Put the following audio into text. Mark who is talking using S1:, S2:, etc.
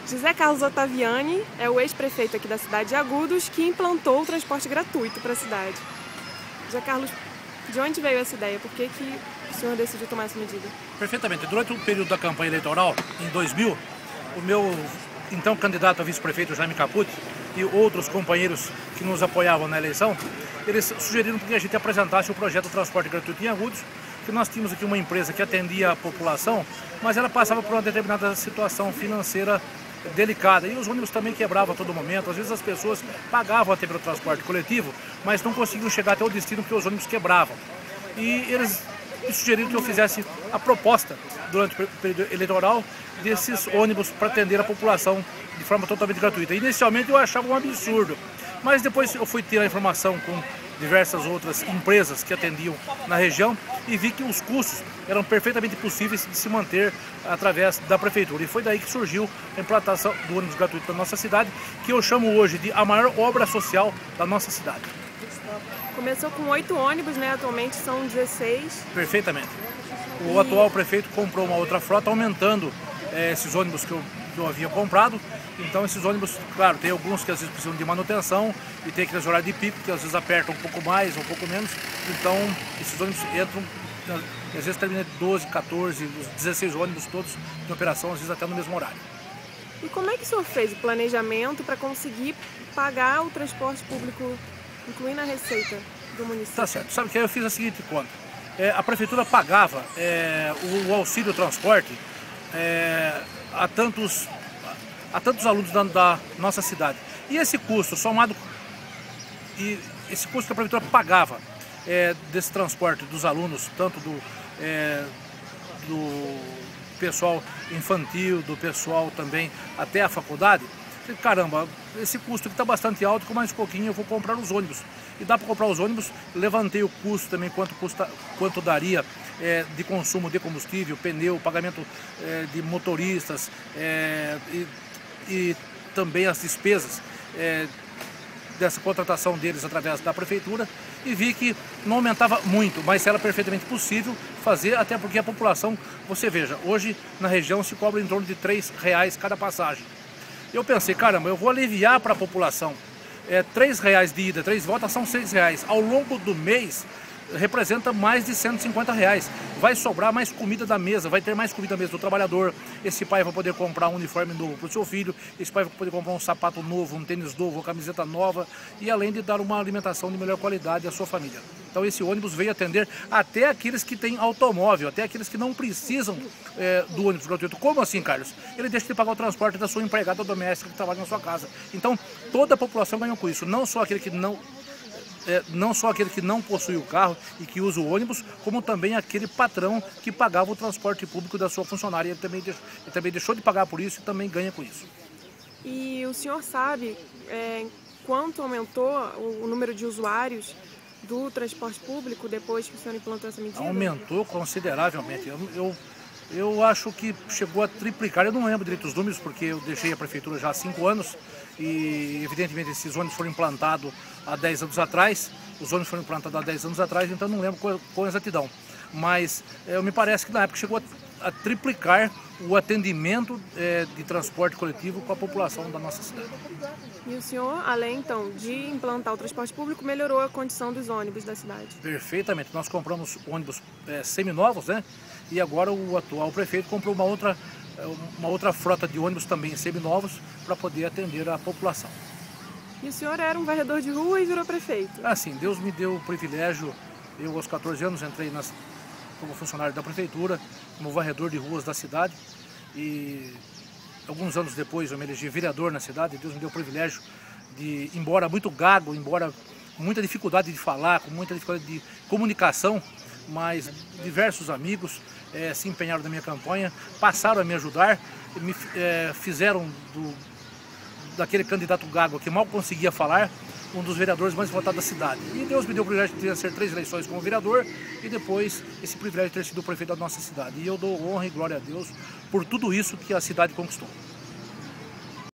S1: José Carlos Ottaviani é o ex-prefeito aqui da cidade de Agudos que implantou o transporte gratuito para a cidade. José Carlos, de onde veio essa ideia? Por que o senhor decidiu tomar essa medida?
S2: Perfeitamente. Durante o período da campanha eleitoral, em 2000, o meu então candidato a vice-prefeito, Jaime Capucci, e outros companheiros que nos apoiavam na eleição, eles sugeriram que a gente apresentasse o projeto do transporte gratuito em Agudos, que nós tínhamos aqui uma empresa que atendia a população, mas ela passava por uma determinada situação financeira delicada, e os ônibus também quebravam a todo momento. Às vezes as pessoas pagavam até pelo transporte coletivo, mas não conseguiam chegar até o destino porque os ônibus quebravam. E eles sugeriram que eu fizesse a proposta durante o período eleitoral desses ônibus para atender a população de forma totalmente gratuita. Inicialmente eu achava um absurdo, mas depois eu fui ter a informação com diversas outras empresas que atendiam na região e vi que os custos eram perfeitamente possíveis de se manter através da prefeitura. E foi daí que surgiu a implantação do ônibus gratuito da nossa cidade, que eu chamo hoje de a maior obra social da nossa cidade.
S1: Começou com 8 ônibus, né? Atualmente são 16.
S2: Perfeitamente. O atual prefeito comprou uma outra frota, aumentando esses ônibus que eu havia comprado. Então esses ônibus, claro, tem alguns que às vezes precisam de manutenção e tem aqueles horários de pico que às vezes apertam um pouco mais, um pouco menos. Então esses ônibus entram, às vezes termina de 12, 14, 16 ônibus todos em operação, às vezes até no mesmo horário.
S1: E como é que o senhor fez o planejamento para conseguir pagar o transporte público, incluindo a receita do município?
S2: Tá certo. Sabe que eu fiz a seguinte conta. A prefeitura pagava o auxílio transporte a tantos alunos da nossa cidade. E esse custo somado, e esse custo que a prefeitura pagava desse transporte dos alunos, tanto do pessoal infantil, do pessoal também até a faculdade, caramba, esse custo aqui está bastante alto, com mais um pouquinho eu vou comprar os ônibus. E dá para comprar os ônibus, levantei o custo também, quanto daria de consumo de combustível, pneu, pagamento de motoristas e também as despesas dessa contratação deles através da prefeitura, e vi que não aumentava muito, mas era perfeitamente possível fazer, até porque a população, você veja, hoje na região se cobra em torno de R$3 cada passagem. Eu pensei, caramba, eu vou aliviar para a população. R$3 de ida, 3 voltas são R$6. Ao longo do mês representa mais de R$150. Vai sobrar mais comida da mesa, vai ter mais comida da mesa do trabalhador. Esse pai vai poder comprar um uniforme novo para o seu filho, esse pai vai poder comprar um sapato novo, um tênis novo, uma camiseta nova, e além de dar uma alimentação de melhor qualidade à sua família. Então esse ônibus veio atender até aqueles que têm automóvel, até aqueles que não precisam do ônibus gratuito. Como assim, Carlos? Ele deixa de pagar o transporte da sua empregada doméstica que trabalha na sua casa. Então toda a população ganhou com isso, não só aquele que não possui o carro e que usa o ônibus, como também aquele patrão que pagava o transporte público da sua funcionária. Ele também deixou de pagar por isso e também ganha com isso.
S1: E o senhor sabe quanto aumentou o número de usuários do transporte público depois que o senhor implantou essa medida?
S2: Aumentou consideravelmente. Eu acho que chegou a triplicar. Eu não lembro direito os números, porque eu deixei a prefeitura já há 5 anos e evidentemente esses ônibus foram implantados há 10 anos atrás. Os ônibus foram implantados há 10 anos atrás, então não lembro com exatidão. Mas me parece que na época chegou a triplicar o atendimento de transporte coletivo com a população da nossa cidade.
S1: E o senhor, além então de implantar o transporte público, melhorou a condição dos ônibus da cidade?
S2: Perfeitamente. Nós compramos ônibus seminovos, né? E agora o atual prefeito comprou uma outra frota de ônibus também seminovos para poder atender a população.
S1: E o senhor era um varredor de rua e virou prefeito?
S2: Sim, Deus me deu o privilégio. Eu aos 14 anos entrei como funcionário da prefeitura, como varredor de ruas da cidade, e alguns anos depois eu me elegi vereador na cidade. Deus me deu o privilégio de, embora muito gago, embora com muita dificuldade de falar, com muita dificuldade de comunicação, mas diversos amigos se empenharam na minha campanha, passaram a me ajudar, me fizeram daquele candidato gago que mal conseguia falar, um dos vereadores mais votados da cidade. E Deus me deu o privilégio de ter 3 eleições como vereador e depois esse privilégio de ter sido o prefeito da nossa cidade. E eu dou honra e glória a Deus por tudo isso que a cidade conquistou.